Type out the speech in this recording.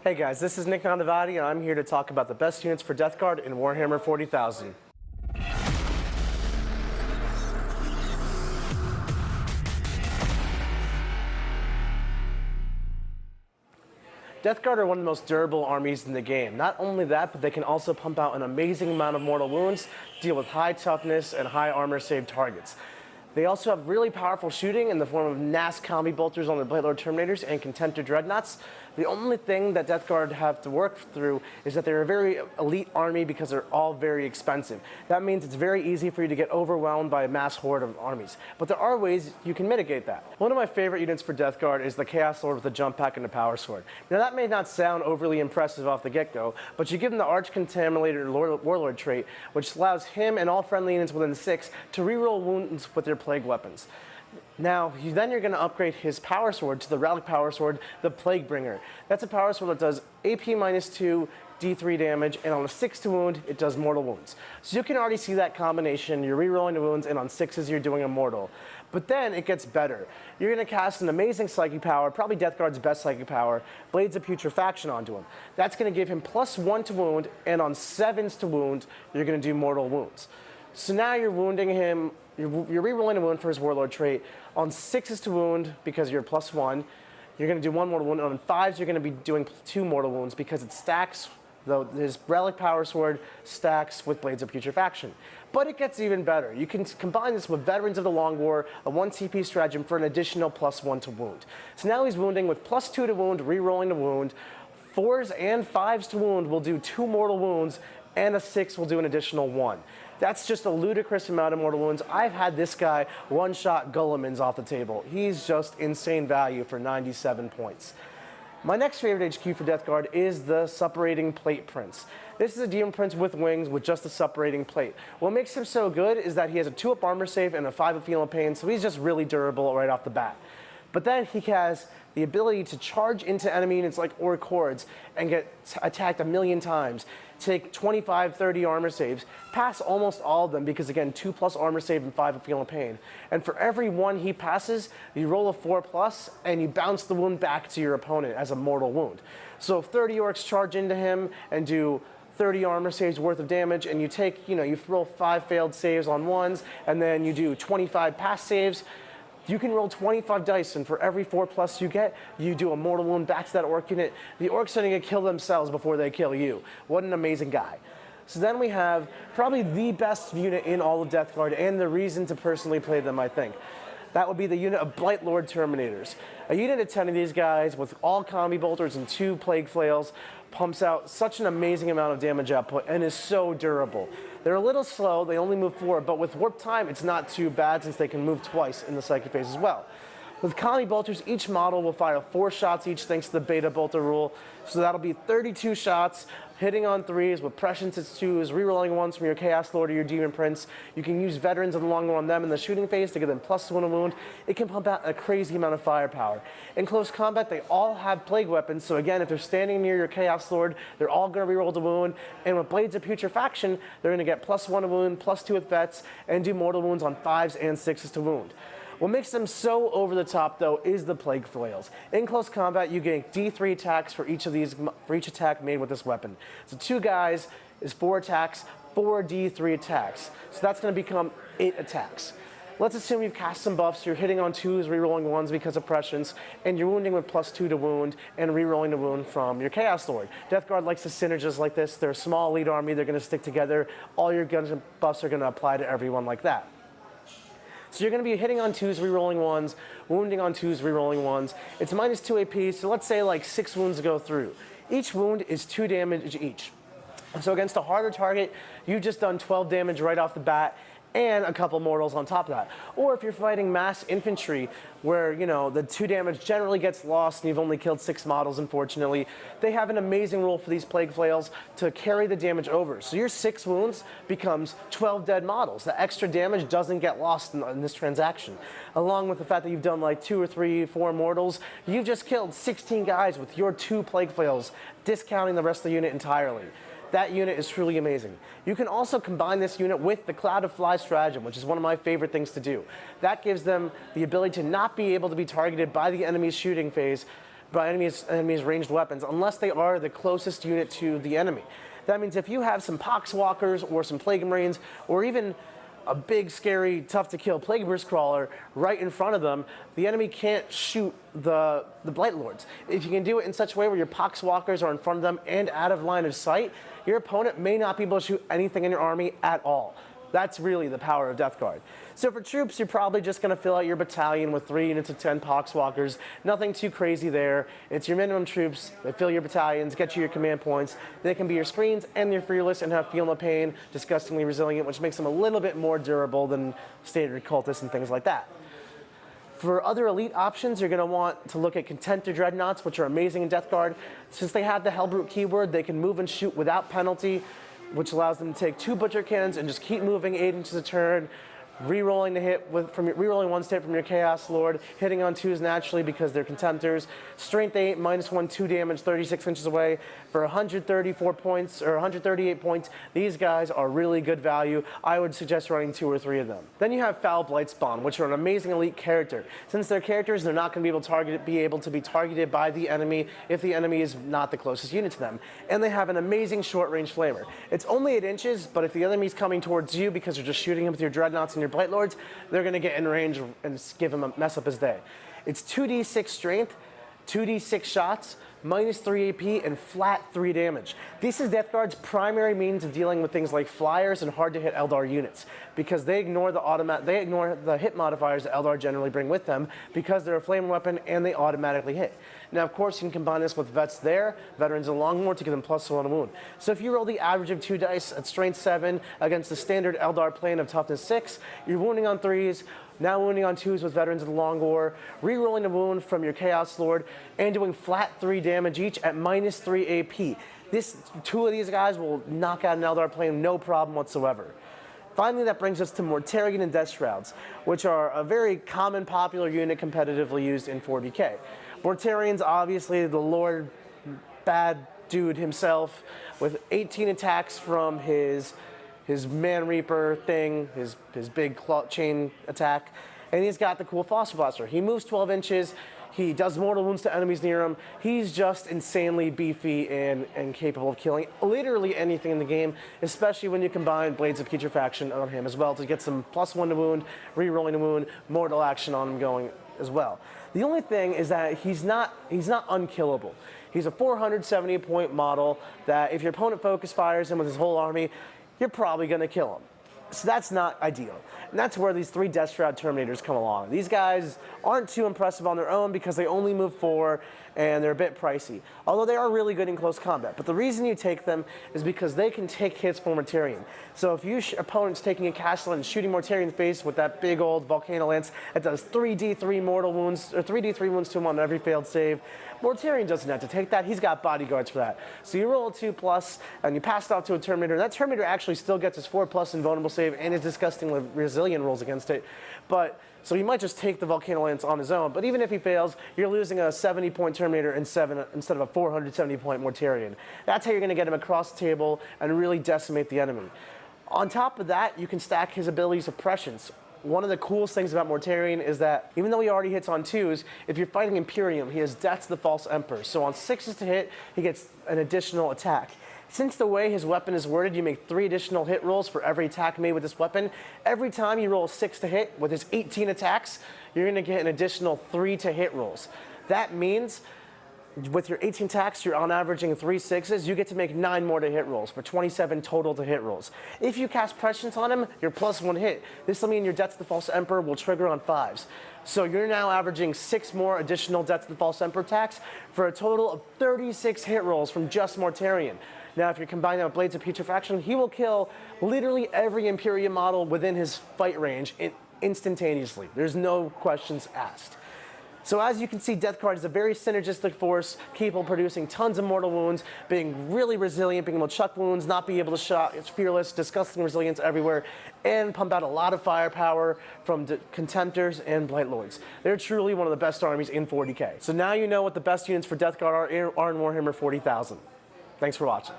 Hey guys, this is Nanavati, and I'm here to talk about the best units for Deathguard in Warhammer 40,000. Deathguard are one of the most durable armies in the game. Not only that, but they can also pump out an amazing amount of mortal wounds, deal with high toughness and high armor save targets. They also have really powerful shooting in the form of NAS combi bolters on their Blightlord terminators and contender dreadnoughts. The only thing that Deathguard have to work through is that they're a very elite army because they're all very expensive. That means it's very easy for you to get overwhelmed by a mass horde of armies. But there are ways you can mitigate that. One of my favorite units for Deathguard is the Chaos Lord with the jump pack and the power sword. Now that may not sound overly impressive off the get-go, but you give him the Arch Contaminator Warlord trait, which allows him and all friendly units within 6 to reroll wounds with their plague weapons. Now, then you're going to upgrade his power sword to the Relic Power Sword, the Plague Bringer. That's a power sword that does AP -2, D3 damage, and on a 6 to wound, it does mortal wounds. So you can already see that combination. You're rerolling the wounds, and on 6s, you're doing a mortal. But then it gets better. You're going to cast an amazing psychic power, probably Deathguard's best psychic power, Blades of Putrefaction onto him. That's going to give him +1 to wound, and on 7s to wound, you're going to do mortal wounds. So now you're wounding him. You're rerolling a wound for his Warlord trait. On 6s to wound, because you're +1, you're going to do 1 mortal wound. And on 5s, you're going to be doing 2 mortal wounds because it stacks, though his Relic Power Sword stacks with Blades of Putrefaction. But it gets even better. You can combine this with Veterans of the Long War, a 1 TP stratagem for an additional +1 to wound. So now he's wounding with +2 to wound, rerolling the wound. 4s and 5s to wound will do 2 mortal wounds, and a 6 will do an additional 1. That's just a ludicrous amount of mortal wounds. I've had this guy one-shot Guillimans off the table. He's just insane value for 97 points. My next favorite HQ for Deathguard is the Suppurating Plate Prince. This is a Demon Prince with wings with just a Suppurating Plate. What makes him so good is that he has a 2-up armor save and a 5-up feel of pain, so he's just really durable right off the bat. But then he has the ability to charge into enemy units like Orc Hordes and get attacked a million times, take 25, 30 armor saves, pass almost all of them because, again, 2+ armor save and 5 feel of pain. And for every one he passes, you roll a 4+, and you bounce the wound back to your opponent as a mortal wound. So if 30 orcs charge into him and do 30 armor saves worth of damage, and you take, you roll 5 failed saves on ones, and then you do 25 pass saves, you can roll 25 dice, and for every 4+ you get, you do a mortal wound back to that orc unit. The orcs are going to kill themselves before they kill you. What an amazing guy. So then we have probably the best unit in all of Deathguard, and the reason to personally play them, I think. That would be the unit of Blightlord Terminators. A unit of 10 of these guys with all combi bolters and 2 plague flails pumps out such an amazing amount of damage output and is so durable. They're a little slow, they only move forward, but with warp time, it's not too bad since they can move twice in the psychic phase as well. With combi bolters, each model will fire 4 shots each thanks to the beta bolter rule, so that'll be 32 shots, hitting on 3s with prescience at 2s, rerolling 1s from your Chaos Lord or your Demon Prince. You can use Veterans of the Long War on them in the shooting phase to give them +1 a wound. It can pump out a crazy amount of firepower. In close combat, they all have plague weapons, so again, if they're standing near your Chaos Lord, they're all going to reroll the wound, and with Blades of Putrefaction, they're going to get +1 a wound, +2 with vets, and do mortal wounds on 5s and 6s to wound. What makes them so over the top, though, is the plague flails. In close combat, you get D3 attacks for each attack made with this weapon. So 2 guys is 4 attacks, 4 D3 attacks. So that's going to become 8 attacks. Let's assume you've cast some buffs, you're hitting on 2s, rerolling 1s because of prescience, and you're wounding with +2 to wound, and rerolling the wound from your Chaos Lord. Deathguard likes to synergize like this. They're a small elite army, they're going to stick together. All your guns and buffs are going to apply to everyone like that. So you're going to be hitting on 2s, rerolling 1s, wounding on 2s, rerolling 1s. It's -2 AP, so let's say like 6 wounds go through. Each wound is 2 damage each. So against a harder target, you've just done 12 damage right off the bat, and a couple mortals on top of that. Or if you're fighting mass infantry, where, the 2 damage generally gets lost and you've only killed 6 models, unfortunately, they have an amazing rule for these plague flails to carry the damage over. So your 6 wounds becomes 12 dead models. The extra damage doesn't get lost in this transaction. Along with the fact that you've done like 2 or 3, 4 mortals, you've just killed 16 guys with your 2 plague flails, discounting the rest of the unit entirely. That unit is truly amazing. You can also combine this unit with the Cloud of Fly stratagem, which is one of my favorite things to do. That gives them the ability to not be able to be targeted by the enemy's shooting phase by enemies' ranged weapons unless they are the closest unit to the enemy. That means if you have some Poxwalkers or some Plague Marines or even a big, scary, tough-to-kill Plague Burst Crawler right in front of them, the enemy can't shoot the Blightlords. If you can do it in such a way where your Poxwalkers are in front of them and out of line of sight, your opponent may not be able to shoot anything in your army at all. That's really the power of Deathguard. So for troops, you're probably just going to fill out your battalion with 3 units of 10 Poxwalkers. Nothing too crazy there. It's your minimum troops. They fill your battalions, get you your command points. They can be your screens, and they're fearless and have feel no pain, disgustingly resilient, which makes them a little bit more durable than standard cultists and things like that. For other elite options, you're going to want to look at Contender Dreadnoughts, which are amazing in Deathguard. Since they have the Hellbrute keyword, they can move and shoot without penalty, which allows them to take 2 butcher cannons and just keep moving 8 inches a turn, re-rolling re-rolling 1 state from your Chaos Lord, hitting on 2s naturally because they're Contemptors. Strength 8, -1, 2 damage, 36 inches away for 134 points or 138 points. These guys are really good value. I would suggest running 2 or 3 of them. Then you have Foul Blightspawn, which are an amazing elite character. Since they're characters, they're not going to be able to be targeted by the enemy if the enemy is not the closest unit to them. And they have an amazing short-range flamer. It's only 8 inches, but if the enemy's coming towards you because you're just shooting him with your Dreadnoughts and your Blightlords, they're going to get in range and give him a mess up his day. It's 2d6 strength, 2d6 shots, -3 AP, and flat 3 damage. This is Deathguard's primary means of dealing with things like flyers and hard-to-hit Eldar units, because they ignore the hit modifiers that Eldar generally bring with them because they're a flame weapon and they automatically hit. Now, of course, you can combine this with Vets there, Veterans of Longmore, to give them +1 wound. So if you roll the average of 2 dice at strength 7 against the standard Eldar plane of toughness 6, you're wounding on 3s, now wounding on 2s with Veterans of the Long War, re-rolling a wound from your Chaos Lord, and doing flat 3 damage each at -3 AP. 2 of these guys will knock out an Eldar plane, no problem whatsoever. Finally, that brings us to Mortarion and Deathshrouds, which are a very common, popular unit competitively used in 40k. Mortarion's obviously the Lord bad dude himself, with 18 attacks from his Man Reaper thing, his big chain attack, and he's got the cool Foster Blaster. He moves 12 inches, he does mortal wounds to enemies near him. He's just insanely beefy and capable of killing literally anything in the game, especially when you combine Blades of Putrefaction on him as well to get some +1 to wound, re-rolling a wound, mortal action on him going as well. The only thing is that he's not unkillable. He's a 470 point model that if your opponent focus fires him with his whole army, you're probably going to kill him. So that's not ideal. And that's where these 3 Deathshroud Terminators come along. These guys aren't too impressive on their own because they only move 4 and they're a bit pricey. Although they are really good in close combat. But the reason you take them is because they can take hits for Mortarion. So if your opponent's taking a castle and shooting Mortarion's face with that big old Volcano Lance that does 3d3 mortal wounds, or 3d3 wounds to him on every failed save, Mortarion doesn't have to take that. He's got bodyguards for that. So you roll a 2+ and you pass it off to a Terminator. And that Terminator actually still gets his 4+ invulnerable save and his disgustingly resilient rolls against it. So you might just take the Volcano Lance on his own, but even if he fails, you're losing a 70-point Terminator instead of a 470-point Mortarion. That's how you're going to get him across the table and really decimate the enemy. On top of that, you can stack his abilities of prescience. One of the coolest things about Mortarion is that even though he already hits on 2s, if you're fighting Imperium, he has Death to the False Emperor. So on 6s to hit, he gets an additional attack. Since the way his weapon is worded, you make 3 additional hit rolls for every attack made with this weapon. Every time you roll a 6 to hit with his 18 attacks, you're going to get an additional 3 to hit rolls. That means with your 18 attacks, you're on averaging 3 6s. You get to make 9 more to hit rolls for 27 total to hit rolls. If you cast Prescience on him, you're +1 hit. This will mean your Death to the False Emperor will trigger on 5s. So you're now averaging 6 more additional Death to the False Emperor attacks for a total of 36 hit rolls from just Mortarion. Now, if you're combining that with Blades of Putrefaction, he will kill literally every Imperium model within his fight range instantaneously. There's no questions asked. So as you can see, Deathguard is a very synergistic force, capable of producing tons of mortal wounds, being really resilient, being able to chuck wounds, not be able to shot, it's fearless, disgusting resilience everywhere, and pump out a lot of firepower from Contemptors and Blightlords. They're truly one of the best armies in 40k. So now you know what the best units for Deathguard are in Warhammer 40,000. Thanks for watching.